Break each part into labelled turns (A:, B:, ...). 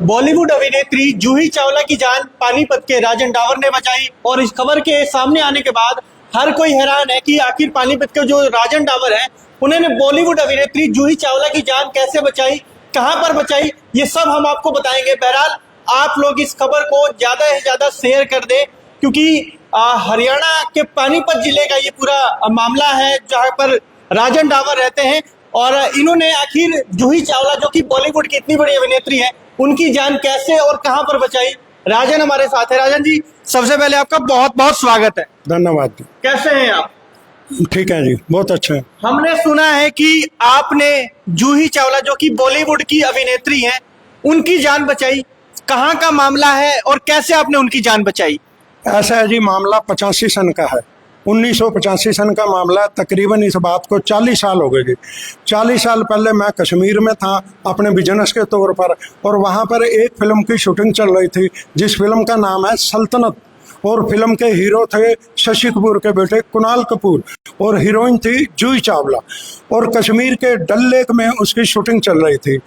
A: बॉलीवुड अभिनेत्री जूही चावला की जान पानीपत के राजन डावर ने बचाई। और इस खबर के सामने आने के बाद हर कोई हैरान है कि आखिर पानीपत के जो राजन डावर है उन्होंने बॉलीवुड अभिनेत्री जूही चावला की जान कैसे बचाई, कहां पर बचाई, ये सब हम आपको बताएंगे। बहरहाल आप लोग इस खबर को ज्यादा से ज्यादा शेयर कर दें, क्योंकि हरियाणा के पानीपत जिले का ये पूरा मामला है जहां पर राजन डावर रहते हैं। और इन्होंने आखिर जूही चावला जो कि बॉलीवुड की इतनी बड़ी अभिनेत्री है उनकी जान कैसे और कहां पर बचाई। राजन हमारे साथ है। राजन जी, सबसे पहले आपका बहुत बहुत स्वागत है।
B: धन्यवाद जी।
A: कैसे हैं आप?
B: ठीक है जी, बहुत अच्छा है।
A: हमने सुना है कि आपने जूही चावला जो कि बॉलीवुड की अभिनेत्री हैं उनकी जान बचाई। कहां का मामला है और कैसे आपने उनकी जान बचाई?
B: ऐसा है जी, मामला 85 सन का है। 1985 सन का मामला। तकरीबन इस बात को 40 साल हो गए जी। 40 साल पहले मैं कश्मीर में था अपने बिजनेस के तौर पर, और वहाँ पर एक फिल्म की शूटिंग चल रही थी जिस फिल्म का नाम है सल्तनत। और फिल्म के हीरो थे शशि कपूर के बेटे कुणाल कपूर, और हीरोइन थी जूही चावला। और कश्मीर के डल लेक में उसकी शूटिंग चल रही थी।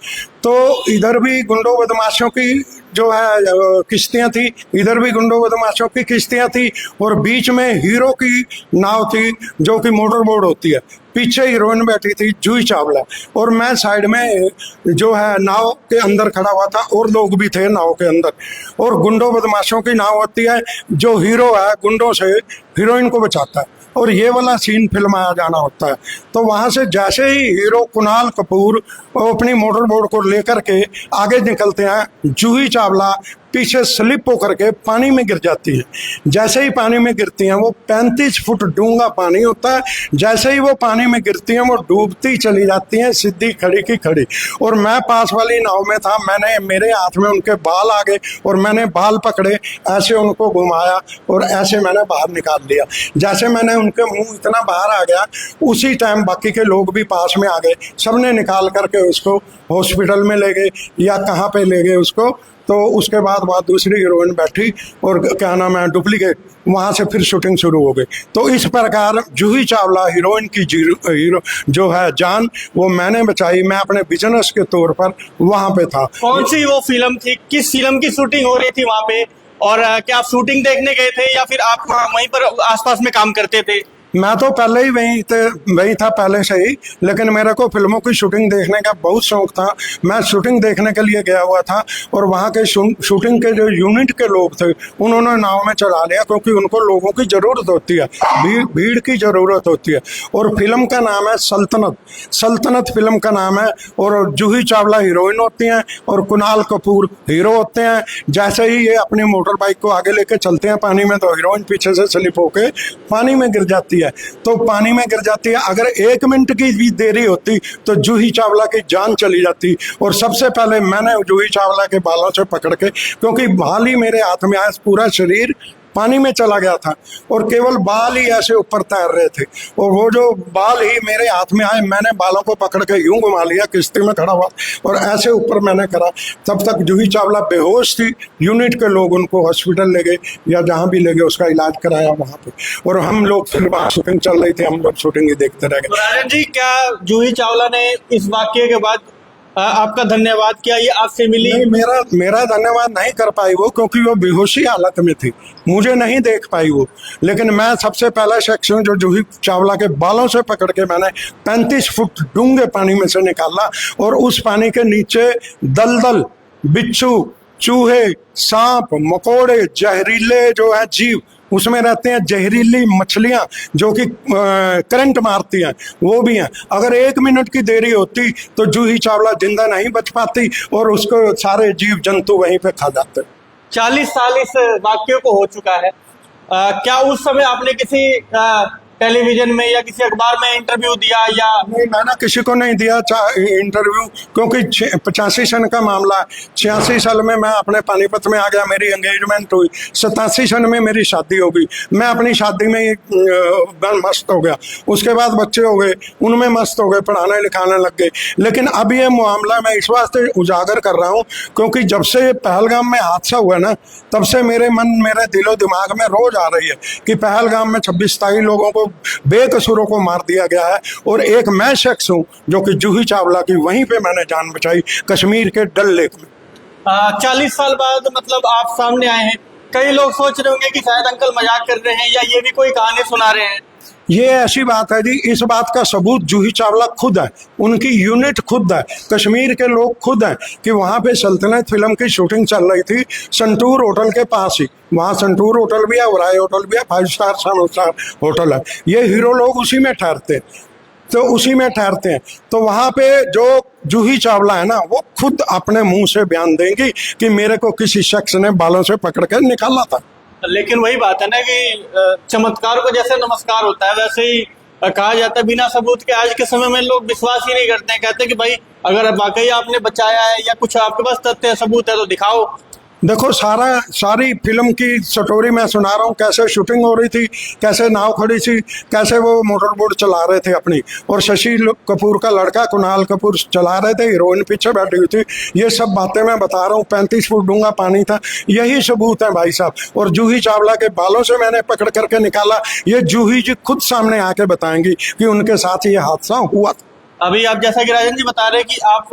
B: तो इधर भी गुंडों बदमाशों की जो है किश्तियां थी, इधर भी गुंडों बदमाशों की किश्तियां थी, और बीच में हीरो की नाव थी जो कि मोटर बोट होती है। पीछे हीरोइन बैठी थी जूही चावला, और मैं साइड में जो है नाव के अंदर खड़ा हुआ था, और लोग भी थे नाव के अंदर। और गुंडों बदमाशों की नाव होती है, जो हीरो है गुंडों से हीरोइन को बचाता है, और ये वाला सीन फिल्माया जाना होता है। तो वहां से जैसे ही हीरो कुणाल कपूर अपनी मोटर बोट को लेकर के आगे निकलते हैं, जूही चावला पीछे स्लिप होकर के पानी में गिर जाती है। जैसे ही पानी में गिरती हैं, वो 35 फुट डूंगा पानी होता है, जैसे ही वो पानी में गिरती हैं वो डूबती चली जाती हैं, सीधी खड़ी की खड़ी। और मैं पास वाली नाव में था, मेरे हाथ में उनके बाल आ गए, और मैंने बाल पकड़े, ऐसे उनको घुमाया और ऐसे मैंने बाहर निकाल लिया। जैसे मैंने उनके मुंह इतना बाहर आ गया, उसी टाइम बाकी के लोग भी पास में आ गए, सबने निकाल करके उसको हॉस्पिटल में ले गए या कहाँ पे ले गए उसको। तो उसके बाद वहाँ दूसरी हीरोइन बैठी, और क्या नाम है, डुप्लीकेट, वहाँ से फिर शूटिंग शुरू हो गई। तो इस प्रकार जूही चावला हीरोइन की हीरो जो है जान, वो मैंने बचाई। मैं अपने बिजनेस के तौर पर वहाँ पे था।
A: कौन सी वो फिल्म थी, किस फिल्म की शूटिंग हो रही थी वहाँ पे, और क्या आप शूटिंग देखने गए थे या फिर आप वहीं पर आसपास में काम करते थे?
B: मैं तो पहले ही वही था पहले से ही, लेकिन मेरे को फिल्मों की शूटिंग देखने का बहुत शौक था। मैं शूटिंग देखने के लिए गया हुआ था, और वहाँ के शूटिंग के जो यूनिट के लोग थे उन्होंने नाव में चला लिया, क्योंकि उनको लोगों की ज़रूरत होती है, भीड़ की ज़रूरत होती है। और फिल्म का नाम है सल्तनत। सल्तनत फिल्म का नाम है, और जूही चावला हीरोइन होती हैं और कुणाल कपूर हीरो होते हैं। जैसे ही ये अपनी मोटर बाइक को आगे लेके चलते हैं पानी में, तो हीरोइन पीछे से स्लिप होके पानी में गिर जाती है। तो पानी में गिर जाती है। अगर 1 मिनट की भी देरी होती तो जूही चावला की जान चली जाती। और सबसे पहले मैंने जूही चावला के बालों से पकड़ के, क्योंकि बाल ही मेरे हाथ में आया, पूरा शरीर पानी में चला गया था, और केवल बाल ही ऐसे ऊपर तैर रहे थे, और वो जो बाल ही मेरे हाथ में आए, मैंने बालों को पकड़ के यूं घुमा लिया, किश्ती में खड़ा हुआ और ऐसे ऊपर मैंने करा। तब तक जूही चावला बेहोश थी। यूनिट के लोग उनको हॉस्पिटल ले गए या जहाँ भी ले गए, उसका इलाज कराया वहाँ पे, और हम लोग फिर वहाँ शूटिंग चल रही थी, हम लोग शूटिंग ही देखते रह गए।
A: राजन जी, क्या जूही चावला ने इस वाक्य के बाद आपका धन्यवाद किया, ये आपसे मिली?
B: नहीं, मेरा धन्यवाद नहीं कर पाई वो, क्योंकि वो बेहोशी हालत में थी, मुझे नहीं देख पाई वो। लेकिन मैं सबसे पहला शख्स हूँ जो जूही चावला के बालों से पकड़ के मैंने 35 फुट डूंगे पानी में से निकाला, और उस पानी के नीचे दलदल, बिच्छू, चूहे, सांप, मकोड़े, जहरीले जो है जीव उसमें रहते हैं, जहरीली मछलियां जो कि करंट मारती हैं, वो भी हैं। अगर 1 मिनट की देरी होती तो जूही चावला जिंदा नहीं बच पाती, और उसको सारे जीव जंतु वहीं पे खा जाते।
A: 40 साल इस वाक्य को हो चुका है। क्या उस समय आपने किसी टेलीविजन में या किसी अखबार में इंटरव्यू दिया या?
B: नहीं, मैंने किसी को नहीं दिया इंटरव्यू, क्योंकि 85 सन का मामला। 86 साल में मैं अपने पानीपत में आ गया, मेरी एंगेजमेंट हुई। 87 सन में मेरी शादी हो गई। मैं अपनी शादी में मस्त हो गया, उसके बाद बच्चे हो गए, उनमें मस्त हो गए, पढ़ाने लिखाने लग गए। लेकिन अब ये मामला मैं इस वास्ते उजागर कर रहा हूँ, क्योंकि जब से पहलगाम में हादसा हुआ ना, तब से मेरे दिलो दिमाग में रोज आ रही है कि पहलगाम में 26-27 लोगों को बेकसूरों को मार दिया गया है, और एक मैं शख्स हूं जो कि जूही चावला की वहीं पे मैंने जान बचाई, कश्मीर के डल लेक में।
A: 40 साल बाद मतलब आप सामने आए हैं। कई लोग सोच रहे होंगे कि शायद अंकल मजाक कर रहे हैं या ये भी कोई कहानी सुना रहे हैं।
B: ये ऐसी बात है जी, इस बात का सबूत जूही चावला खुद है, उनकी यूनिट खुद है, कश्मीर के लोग खुद हैं कि वहाँ पे सल्तनत फिल्म की शूटिंग चल रही थी संतूर होटल के पास ही। वहाँ संतूर होटल भी है, ओराय होटल भी है, 5 स्टार 7 स्टार होटल है। ये हीरो लोग उसी में ठहरते हैं, तो उसी में ठहरते हैं। तो वहाँ पे जो जूही चावला है ना, वो खुद अपने मुंह से बयान देंगी कि मेरे को किसी शख्स ने बालों से पकड़ कर निकाला था।
A: लेकिन वही बात है ना कि चमत्कार को जैसे नमस्कार होता है वैसे ही कहा जाता है बिना सबूत के आज के समय में लोग विश्वास ही नहीं करते हैं। कहते हैं कि भाई अगर वाकई आपने बचाया है या कुछ आपके पास तथ्य सबूत है तो दिखाओ।
B: देखो, सारी फिल्म की स्टोरी मैं सुना रहा हूँ, कैसे शूटिंग हो रही थी, कैसे नाव खड़ी थी, कैसे वो मोटर बोट चला रहे थे अपनी, और शशि कपूर का लड़का कुणाल कपूर चला रहे थे, हीरोइन पीछे बैठी हुई थी। ये सब बातें मैं बता रहा हूँ। 35 फुट डूंगा पानी था, यही सबूत है भाई साहब। और जूही चावला के बालों से मैंने पकड़ करके निकाला, ये जूही जी खुद सामने आके बताएंगी कि उनके साथ ये हादसा हुआ था।
A: अभी आप जैसा कि राजन जी बता रहे हैं कि आप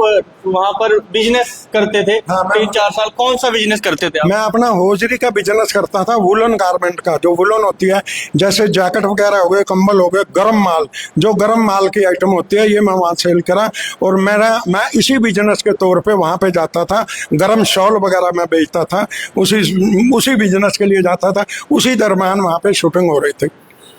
A: वहां पर बिजनेस करते थे।
B: हाँ,
A: 3-4 साल कौन सा बिजनेस करते थे आप?
B: मैं अपना होजरी का बिजनेस करता था, वुलन गारमेंट का। जो वुलन होती है, जैसे जैकेट वगैरह हो गए, कंबल हो गए, गर्म माल, जो गर्म माल की आइटम होती है, ये मैं वहाँ सेल करा। और मैं इसी बिजनेस के तौर पे वहाँ पे जाता था, गर्म शॉल वगैरह मैं बेचता था, उसी बिजनेस के लिए जाता था। उसी दरम्यान वहाँ पे शूटिंग हो रही थी।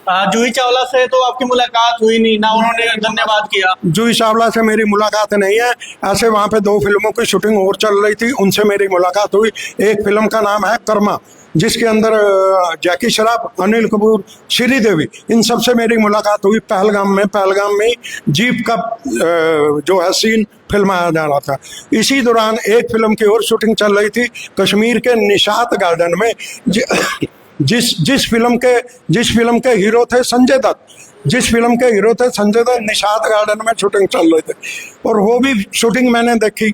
A: जूही चावला से तो आपकी मुलाकात हुई नहीं ना, उन्होंने धन्यवाद किया?
B: जूही चावला से मेरी मुलाकात नहीं है। ऐसे वहाँ पे 2 फिल्मों की शूटिंग और चल रही थी, उनसे मेरी मुलाकात हुई। एक फिल्म का नाम है कर्मा, जिसके अंदर जैकी श्रॉफ, अनिल कपूर, श्रीदेवी, इन सब से मेरी मुलाकात हुई पहलगाम में जीप का जो है सीन फिल्माया जा रहा था। इसी दौरान एक फिल्म की और शूटिंग चल रही थी कश्मीर के निशात गार्डन में, जिस फिल्म के हीरो थे संजय दत्त, निशात गार्डन में शूटिंग चल रही थी। और वो भी शूटिंग मैंने देखी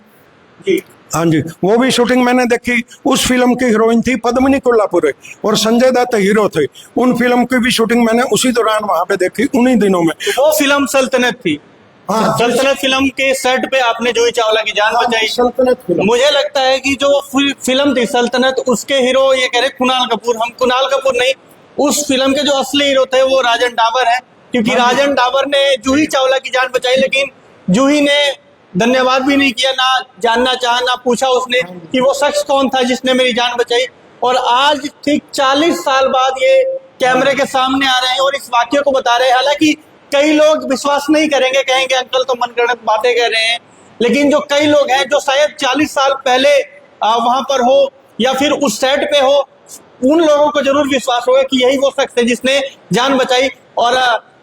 A: जी।
B: हाँ जी, वो भी शूटिंग मैंने देखी। उस फिल्म की हीरोइन थी पद्मिनी कोल्हापुरे और संजय दत्त हीरो थे। उन फिल्म की भी शूटिंग मैंने उसी दौरान वहां पे देखी, उन्हीं दिनों में।
A: वो फिल्म सल्तनत थी।
B: हाँ,
A: सल्तनत फिल्म के सेट पे आपने जूही चावला की जान बचाई।
B: सल्तनत फिल्म।
A: मुझे लगता है कि जो फिल्म थी सल्तनत, उसके हीरो ये कह रहे कुणाल कपूर, हम कुणाल कपूर नहीं, उस फिल्म के जो असली हीरो थे वो राजन डाबर है। क्योंकि राजन डाबर ने जूही चावला की जान बचाई, लेकिन जूही ने धन्यवाद भी नहीं किया, ना जानना चाहा, ना पूछा उसने कि वो शख्स कौन था जिसने मेरी जान बचाई। और आज ठीक 40 साल बाद ये कैमरे के सामने आ रहे हैं और इस वाक्य को बता रहे हैं। हालांकि कई लोग विश्वास नहीं करेंगे, कहेंगे अंकल तो मनगढ़ंत बातें कर रहे हैं, लेकिन जो कई लोग हैं जो शायद 40 साल पहले वहां पर हो या फिर उस सेट पे हो, उन लोगों को जरूर विश्वास होगा कि यही वो शख्स है जिसने जान बचाई। और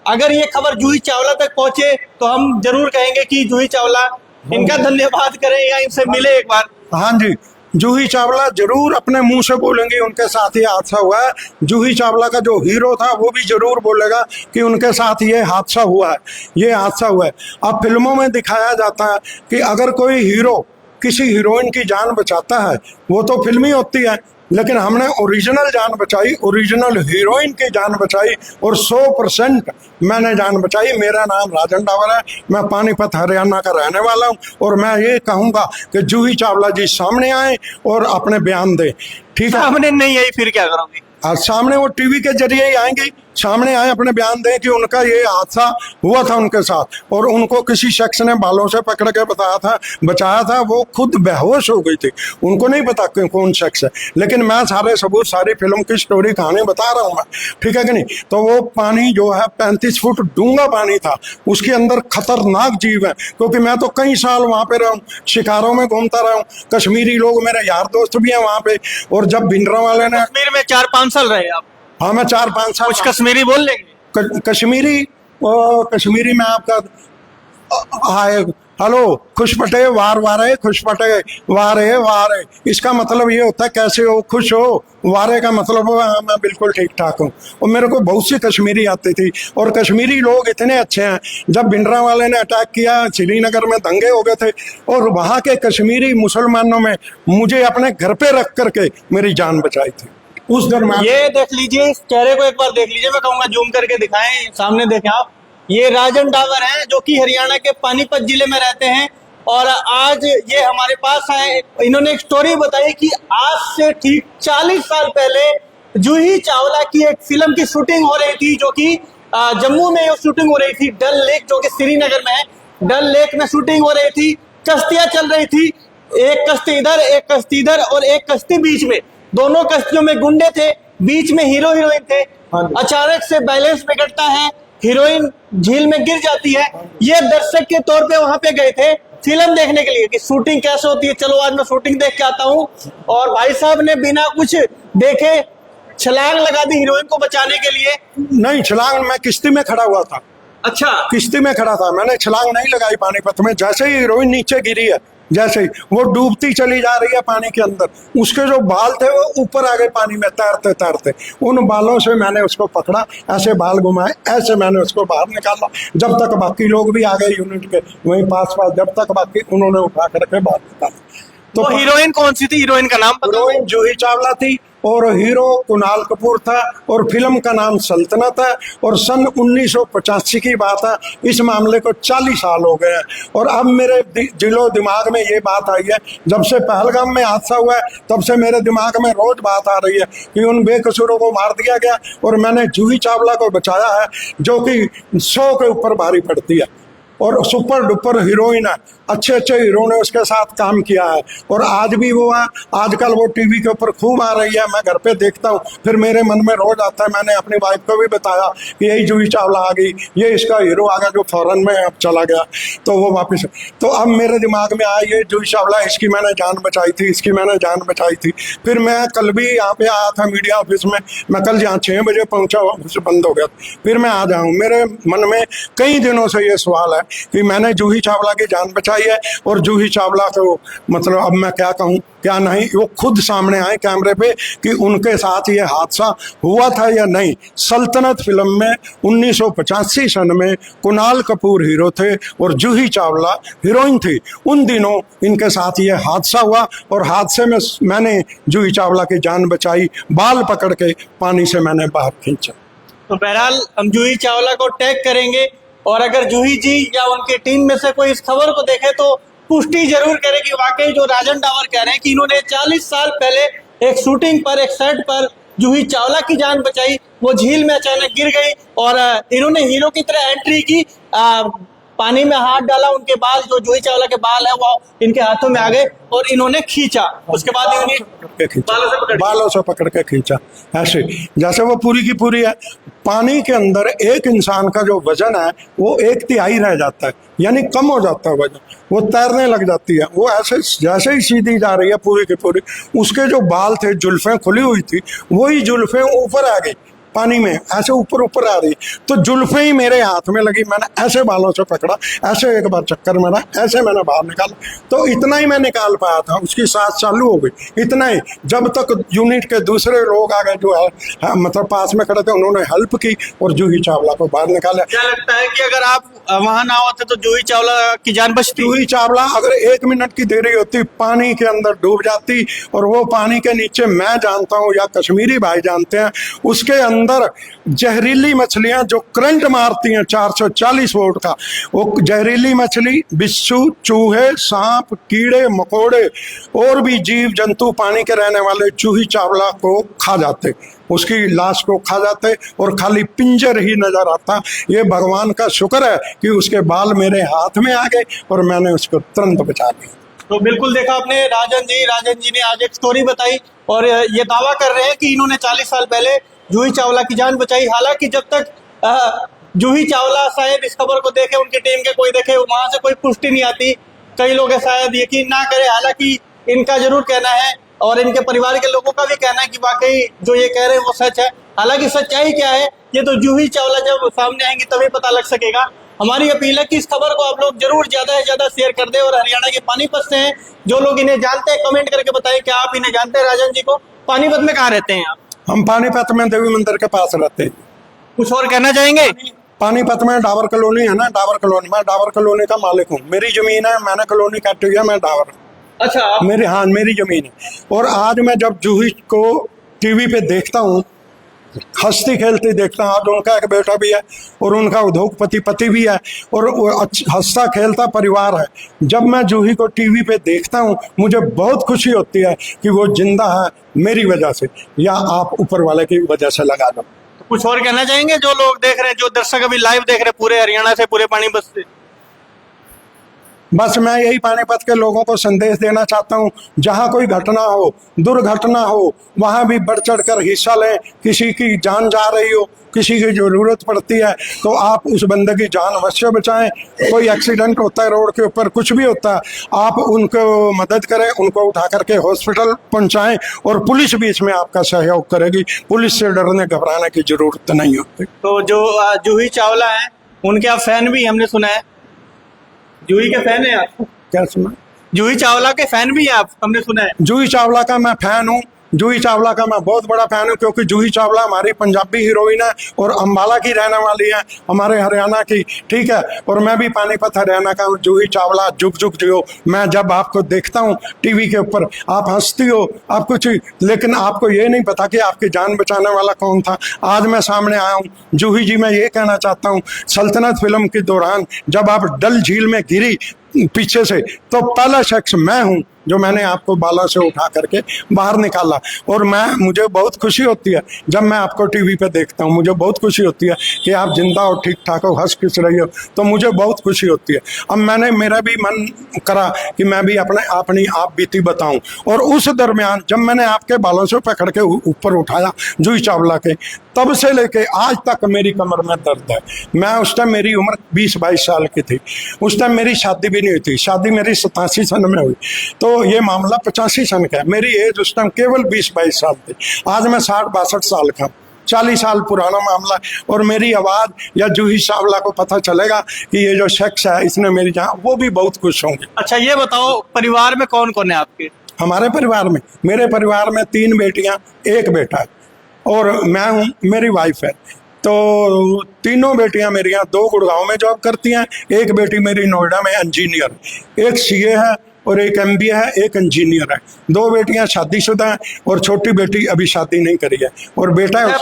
A: अगर ये खबर जूही चावला तक पहुंचे तो हम जरूर कहेंगे कि जूही चावला, इनका धन्यवाद करें या इनसे मिले एक बार।
B: हाँ जी, जूही चावला जरूर अपने मुंह से बोलेंगे उनके साथ ये हादसा हुआ है। जूही चावला का जो हीरो था वो भी जरूर बोलेगा कि उनके साथ ये हादसा हुआ है। अब फिल्मों में दिखाया जाता है कि अगर कोई हीरो किसी हीरोइन की जान बचाता है, वो तो फिल्मी होती है, लेकिन हमने ओरिजिनल जान बचाई, ओरिजिनल हीरोइन की जान बचाई और 100% मैंने जान बचाई। मेरा नाम राजन डावर है, मैं पानीपत हरियाणा का रहने वाला हूं और मैं ये कहूंगा कि जूही चावला जी सामने आए और अपने बयान दें। ठीक है,
A: सामने नहीं आई फिर क्या करोगे?
B: आज सामने वो टीवी के जरिए ही आएंगे, सामने आए, अपने बयान दें कि उनका ये हादसा हुआ था उनके साथ और उनको किसी शख्स ने बालों से पकड़ के बचाया था। वो खुद बेहोश हो गई थी, उनको नहीं पता कि कौन शख्स है, लेकिन मैं सारे सबूत, सारी फिल्म की स्टोरी, कहानी बता रहा हूँ मैं, ठीक है कि नहीं। तो वो पानी जो है 35 फुट डूंगा पानी था, उसके अंदर खतरनाक जीव है। क्योंकि मैं तो कई साल वहाँ पे रहा हूँ, शिकारों में घूमता रहा हूँ, कश्मीरी लोग मेरे यार दोस्त भी हैं वहाँ पे। और जब भिंडरांवाले ने,
A: कश्मीर में 4-5 साल रहे आप?
B: हाँ, मैं 4-5 साल।
A: कुछ कश्मीरी बोल लेंगे?
B: कश्मीरी में आपका हेलो, खुशपटे वारे, खुशपटे वारे, इसका मतलब ये होता है कैसे हो, खुश हो। वारे का मतलब हाँ, मैं बिल्कुल ठीक ठाक हूँ। और मेरे को बहुत सी कश्मीरी आती थी और कश्मीरी लोग इतने अच्छे हैं। जब भिंडरांवाले ने अटैक किया, श्रीनगर में दंगे हो गए थे और वहाँ के कश्मीरी मुसलमानों में मुझे अपने घर पे रख करके मेरी जान बचाई थी उस दरम्यान।
A: ये देख लीजिए, चेहरे को एक बार देख लीजिए, मैं कहूंगा जूम करके दिखाएं, सामने देखें आप। ये राजन डावर हैं जो कि हरियाणा के पानीपत जिले में रहते हैं और आज ये हमारे पास आए, इन्होंने एक स्टोरी बताई कि आज से ठीक 40 साल पहले जूही चावला की एक फिल्म की शूटिंग हो रही थी, जो कि जम्मू में शूटिंग हो रही थी, डल लेक जो कि श्रीनगर में है, डल लेक में शूटिंग हो रही थी। कश्तियां चल रही थी, एक कश्ती इधर एक कश्ती इधर और एक कश्ती बीच में, दोनों कश्तियों में गुंडे थे, बीच में हीरो हीरोइन थे। अचानक से बैलेंस बिगड़ता है, हीरोइन झील में गिर जाती है। ये दर्शक के तौर पे वहां पे गए थे फिल्म देखने के लिए कि शूटिंग कैसे होती है, चलो आज मैं शूटिंग देख के आता हूँ। और भाई साहब ने बिना कुछ देखे छलांग लगा दी हीरोइन को बचाने के लिए।
B: नहीं, छलांग मैं किश्ती में खड़ा हुआ था।
A: अच्छा,
B: किश्ती में खड़ा था, मैंने छलांग नहीं लगाई पानीपत में। जैसे ही हीरोइन नीचे गिरी है, जैसे ही वो डूबती चली जा रही है पानी के अंदर, उसके जो बाल थे वो ऊपर आ गए पानी में तैरते तैरते। उन बालों से मैंने उसको पकड़ा, ऐसे बाल घुमाए, ऐसे मैंने उसको बाहर निकाला। जब तक बाकी लोग भी आ गए यूनिट के वहीं पास पास, जब तक बाकी उन्होंने उठा करके बाहर निकाला।
A: तो हीरोइन कौन सी थी, हीरोइन का नाम पता?
B: हीरोइन जूही चावला थी और हीरो कुणाल कपूर था और फिल्म का नाम सल्तनत है। और सन 1985 की बात है, इस मामले को 40 साल हो गए हैं। और अब मेरे दिलो दिमाग में ये बात आई है, जब से पहलगाम में हादसा हुआ है तब से मेरे दिमाग में रोज बात आ रही है कि उन बेकसूरों को मार दिया गया और मैंने जूही चावला को बचाया है, जो कि 100 के ऊपर भारी पड़ती है और सुपर डुपर हीरोइन है। अच्छे अच्छे हीरो ने उसके साथ काम किया है और आज भी वो है। आजकल वो टीवी के ऊपर खूब आ रही है, मैं घर पे देखता हूँ, फिर मेरे मन में रोज आता है। मैंने अपनी वाइफ को भी बताया कि यही जूही चावला आ गई, ये इसका हीरो आ गया जो फॉरेन में अब चला गया, तो वो वापस। तो अब मेरे दिमाग में आया ये जूही चावला, इसकी मैंने जान बचाई थी, इसकी मैंने जान बचाई थी। फिर मैं कल भी यहाँ पे आया था मीडिया ऑफिस में, मैं कल यहाँ 6 बजे पहुँचा, ऑफिस बंद हो गया, फिर मैं आ जाऊँ। मेरे मन में कई दिनों से ये सवाल है कि मैंने जूही चावला की जान बचाई है और जूही चावला को मतलब अब मैं क्या कहूँ क्या नहीं, वो खुद सामने आए कैमरे पे कि उनके साथ ये हादसा हुआ था या नहीं। सल्तनत फिल्म में 1985 सन में कुणाल कपूर हीरो थे और जूही चावला हीरोइन थी। उन दिनों इनके साथ ये हादसा हुआ और हादसे में मैंने जूही चावला की जान बचाई, बाल पकड़ के पानी से मैंने बाहर खींचा।
A: तो बहरहाल हम जूही चावला को टैग करेंगे और अगर जूही जी या उनकी टीम में से कोई इस खबर को देखे तो पुष्टि जरूर करे कि वाकई जो राजन डावर कह रहे हैं कि इन्होंने 40 साल पहले एक शूटिंग पर, एक सेट पर जूही चावला की जान बचाई, वो झील में अचानक गिर गई और इन्होंने हीरो की तरह एंट्री की, पानी में हाथ डाला, उनके बाल जो जूही चावला के बाल है वो इनके हाथों में आ गए और इन्होंने खींचा। उसके बाद
B: बालों से पकड़ के खींचा, ऐसे जैसे वो पूरी की पूरी है। पानी के अंदर एक इंसान का जो वजन है वो 1/3 रह जाता है, यानी कम हो जाता है वजन, वो तैरने लग जाती है। वो ऐसे जैसे ही सीधी जा रही है पूरी की पूरी, उसके जो बाल थे, जुल्फें खुली हुई थी, वही जुल्फें ऊपर आ गई पानी में, ऐसे ऊपर ऊपर आ रही, तो जुल्फें ही मेरे हाथ में लगी। मैंने ऐसे बालों से पकड़ा, ऐसे एक बार चक्कर मारा, ऐसे मैंने बाहर निकाला, तो इतना ही मैं निकाल पाया था। उसकी सांस चालू हो गई, इतना ही। जब तक यूनिट के दूसरे लोग आ गए जो है मतलब पास में खड़े थे, उन्होंने हेल्प की और जूही चावला को बाहर निकाला।
A: क्या लगता है कि अगर आप वहां ना होते तो जूही चावला की जान बचती?
B: जूही चावला अगर 1 मिनट की देरी होती पानी के अंदर डूब जाती, और वो पानी के नीचे मैं जानता हूँ या कश्मीरी भाई जानते हैं, उसके अंदर जहरीली मछलियां जो करंट मारती हैं 440 वोल्ट का, वो जहरीली मछली, बिच्छू, चूहे, सांप, कीड़े मकोड़े और भी जीव जंतु पानी के रहने वाले जूही चावला को खा जाते, उसकी लाश को खा जाते और खाली पिंजर ही नजर आता। ये भगवान का शुक्र है कि उसके बाल मेरे हाथ में आ गए और मैंने उसको तुरंत बचा लिया।
A: तो बिल्कुल देखा आपने, राजन जी ने आज एक स्टोरी बताई और ये दावा कर रहे हैं कि इन्होंने 40 साल पहले जूही चावला की जान बचाई। हालांकि जब तक जूही चावला शायद इस खबर को देखे, उनकी टीम के कोई देखे, वहां से कोई पुष्टि नहीं आती। कई लोग शायद यकीन ना करें, हालांकि इनका जरूर कहना है और इनके परिवार के लोगों का भी कहना है कि वाकई जो ये कह रहे हैं वो सच है। हालांकि सच्चाई क्या है ये तो जूही चावला जब सामने आएंगी तभी पता लग सकेगा। हमारी अपील है कि इस खबर को आप लोग जरूर ज्यादा से ज्यादा शेयर कर दें। और हरियाणा के पानीपत से हैं, जो लोग इन्हें जानते हैं कमेंट करके बताएं क्या आप इन्हें जानते हैं। राजन जी को पानीपत में कहाँ रहते हैं आप?
B: हम पानीपत में देवी मंदिर के पास रहते हैं।
A: कुछ और कहना चाहेंगे?
B: पानीपत में डावर कॉलोनी है ना, डावर कॉलोनी, मैं डावर कॉलोनी का मालिक हूँ। मेरी जमीन है, मैंने कॉलोनी काटी हुई है, मैं डावर।
A: अच्छा,
B: मेरी जमीन है। और आज मैं जब जूही को टीवी पे देखता हूँ हंसती खेलती देखता हूँ। आज उनका एक बेटा भी है और उनका उद्योगपति पति भी है और वो हंसता खेलता परिवार है। जब मैं जूही को टीवी पे देखता हूँ मुझे बहुत खुशी होती है कि वो जिंदा है मेरी वजह से, या आप ऊपर वाले की वजह से लगा दो।
A: तो कुछ और कहना चाहेंगे जो लोग देख रहे हैं, जो दर्शक अभी लाइव देख रहे हैं पूरे हरियाणा से, पूरे पानीपत से?
B: बस मैं यही पानीपत के लोगों को संदेश देना चाहता हूँ, जहाँ कोई घटना हो, दुर्घटना हो, वहाँ भी बढ़ चढ़ कर हिस्सा लें। किसी की जान जा रही हो, किसी की जरूरत पड़ती है तो आप उस बंदे की जान अवश्य बचाएं। कोई एक्सीडेंट होता है रोड के ऊपर, कुछ भी होता है, आप उनको मदद करें, उनको उठा करके हॉस्पिटल पहुंचाएं और पुलिस भी इसमें आपका सहयोग करेगी। पुलिस से डरने घबराने की जरूरत नहीं होती।
A: तो जो जूही चावला है उनके आप फैन भी हमने सुना है, जूही के फैन है आप?
B: क्या सुना?
A: जूही चावला के फैन भी हैं आप, हमने सुना है।
B: जूही चावला का मैं फैन हूँ, जूही चावला का मैं बहुत बड़ा फैन हूँ, क्योंकि जूही चावला हमारी पंजाबी हीरोइन है और अम्बाला की रहने वाली है, हमारे हरियाणा की, ठीक है। और मैं भी पानीपत हरियाणा का हूँ। जूही चावला जुग जुग जियो। मैं जब आपको देखता हूँ टीवी के ऊपर, आप हंसती हो, आप कुछ, लेकिन आपको ये नहीं पता कि आपकी जान बचाने वाला कौन था। आज मैं सामने आया हूँ। जूही जी, मैं ये कहना चाहता हूँ, सल्तनत फिल्म के दौरान जब आप डल झील में गिरी पीछे से, तो पहला शख्स मैं हूं जो मैंने आपको बाला से उठा करके बाहर निकाला। और मुझे बहुत खुशी होती है जब मैं आपको टीवी पे देखता हूं। मुझे बहुत खुशी होती है कि आप जिंदा हो, ठीक ठाक हो, हंस खिस रही हो, तो मुझे बहुत खुशी होती है। अब मेरा भी मन करा कि मैं भी अपनी आप बीती बताऊं। और उस दरमियान जब मैंने आपके बालों से पकड़ के ऊपर उठाया जूही चावला के, तब से लेके आज तक मेरी कमर में दर्द है। मैं उस टाइम, मेरी उम्र 20-22 साल की थी। उस टाइम मेरी शादी भी नहीं हुई थी। शादी मेरी 87 सन में हुई, तो ये मामला 85 सन का है। मेरी एज उस टाइम केवल 20-22 साल थी। आज मैं 60-62 साल का, 40 साल पुराना मामला है। और मेरी आवाज़ या जूही चावला को पता चलेगा कि ये जो शख्स है इसने मेरी जान, वो भी बहुत खुश होंगे।
A: अच्छा ये बताओ, परिवार में कौन कौन है आपके?
B: हमारे परिवार में, मेरे परिवार में 3 बेटियां, 1 बेटा है और मैं हूँ, मेरी वाइफ है। तो तीनों बेटियां मेरियां 2 गुड़गांव में जॉब करती हैं। एक बेटी मेरी नोएडा में इंजीनियर, एक सीए है और एक एमबीए है, एक इंजीनियर है। 2 बेटियां शादीशुदा हैं और छोटी बेटी अभी शादी नहीं करी है। और बेटा है।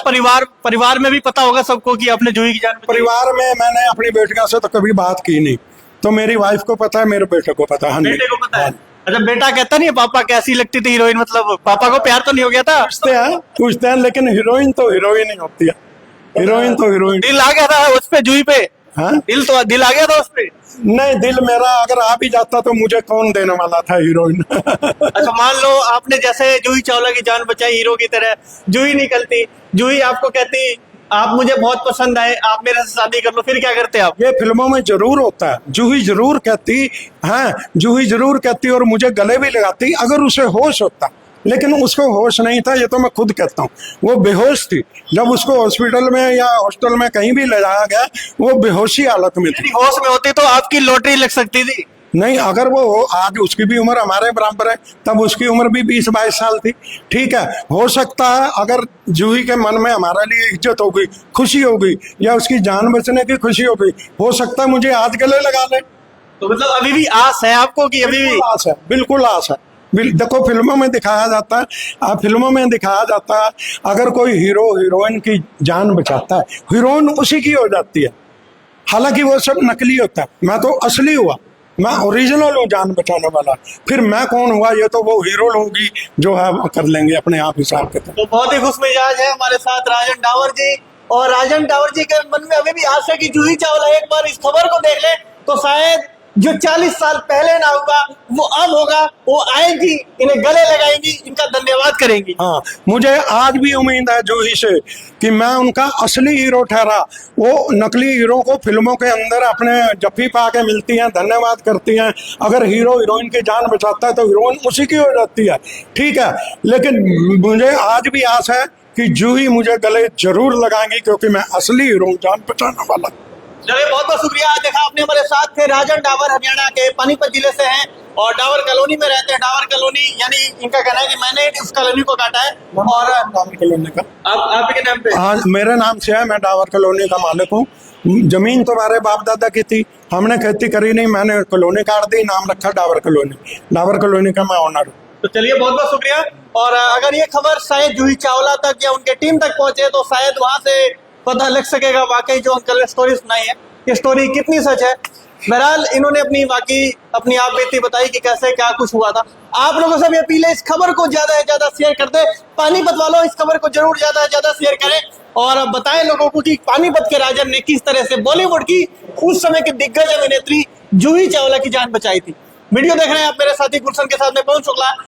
A: परिवार में भी पता होगा सबको कि आपने जूही की जान बचाई?
B: परिवार में मैंने अपनी बेटियों से तो कभी बात की नहीं, तो मेरी वाइफ को पता है, मेरे बेटे को पता है।
A: बेटे को पता है? अच्छा, बेटा कहता नहीं है पापा कैसी लगती थी हीरोइन, मतलब पापा को प्यार तो नहीं हो गया था?
B: पूछते हैं, लेकिन हीरोइन तो हीरोइन ही होती है। हीरोइन तो हीरोइन।
A: दिल आ गया था उस पे, जूही पे?
B: हाँ,
A: दिल आ गया था उस पे?
B: नहीं, दिल मेरा अगर आ भी जाता तो मुझे कौन देने वाला था हीरोइन।
A: अच्छा मान लो आपने जैसे जूही चावला की जान बचाई हीरो की तरह, जूही निकलती, जूही आपको कहती आप मुझे बहुत पसंद आए, आप मेरे से शादी कर लो, फिर क्या करते आप?
B: ये फिल्मों में जरूर होता है। जूही जरूर कहती, हाँ जूही जरूर कहती और मुझे गले भी लगाती अगर उसे होश होता, लेकिन उसको होश नहीं था, ये तो मैं खुद कहता हूँ। वो बेहोश थी। जब उसको हॉस्पिटल में या हॉस्टल में कहीं भी ले जाया गया, वो बेहोशी हालत में थी।
A: होश में होती तो आपकी लॉटरी लग सकती थी?
B: नहीं, अगर वो आज, उसकी भी उम्र हमारे बराबर है, तब उसकी उम्र भी 20-22 साल थी, ठीक है। हो सकता है अगर जूही के मन में हमारे लिए इज्जत हो गई, खुशी हो गई, या उसकी जान बचने की खुशी हो गई, हो सकता है मुझे आज गले लगा ले।
A: तो मतलब अभी भी आस है आपको कि अभी भी?
B: आस है, बिल्कुल आस है। देखो फिल्मों में दिखाया जाता है, फिल्मों में दिखाया जाता है, अगर कोई हीरो हीरोइन की जान बचाता है, हीरोइन उसी की हो जाती है। हालांकि वो सब नकली होता है, मैं तो असली हुआ, मैं ओरिजिनल हूँ जान बचाने वाला। फिर मैं कौन हुआ, ये तो वो हीरो लोग ही जो है कर लेंगे अपने आप हिसाब के।
A: तो बहुत ही खुश मिजाज है हमारे साथ राजन डावर जी, और राजन डावर जी के मन में अभी भी आशा है कि जूही चावला एक बार इस खबर को देख ले तो शायद जो 40 साल पहले ना होगा वो अब होगा, वो आएंगी, इन्हें गले लगाएंगी, इनका धन्यवाद करेंगी।
B: हाँ, मुझे आज भी उम्मीद है जूही से कि मैं उनका असली हीरो ठहरा। वो नकली हीरो को फिल्मों के अंदर अपने जफ्फी पा के मिलती हैं, धन्यवाद करती हैं। अगर हीरो हीरोइन की जान बचाता है तो हीरोइन उसी की हो जाती है, ठीक है। लेकिन मुझे आज भी आस है कि जूही मुझे गले जरूर लगाएंगी, क्योंकि मैं असली हीरो जान बचाने वाला।
A: चलिए बहुत बहुत शुक्रिया। देखा आपने हमारे साथ थे राजन डावर, हरियाणा के पानीपत जिले से हैं और डावर कॉलोनी में रहते हैं। डावर कॉलोनी यानी इनका कहना है कि मैंने इस कॉलोनी को काटा है। और
B: डावर कॉलोनी का
A: आपके नाम पे?
B: हाँ, मेरे नाम से है, मैं डावर कॉलोनी का मालिक हूँ। जमीन तो हमारे बाप दादा की थी, हमने खेती करी नहीं, मैंने कॉलोनी काट दी, नाम रखा डावर कॉलोनी। डावर कॉलोनी का मैं ऑनर हूँ।
A: तो चलिए बहुत बहुत शुक्रिया। और अगर ये खबर शायद जूही चावला तक या उनके टीम तक पहुंचे तो शायद वहां से पता लग सकेगा वाकई जो अंकल ने स्टोरी सुनाई है ये स्टोरी कितनी सच है। बहरहाल इन्होंने अपनी आप बीती बताई कि कैसे क्या कुछ हुआ था। आप लोगों से भी अपील है इस खबर को ज्यादा से ज्यादा शेयर कर दे। पानीपत वालों इस खबर को जरूर ज्यादा से ज्यादा शेयर करें और बताएं लोगों को कि पानीपत के राजन ने किस तरह से बॉलीवुड की उस समय की दिग्गज अभिनेत्री जूही चावला की जान बचाई थी। वीडियो देख रहे हैं आप मेरे साथी गुलशन के साथ में पहुंच शुक्ला।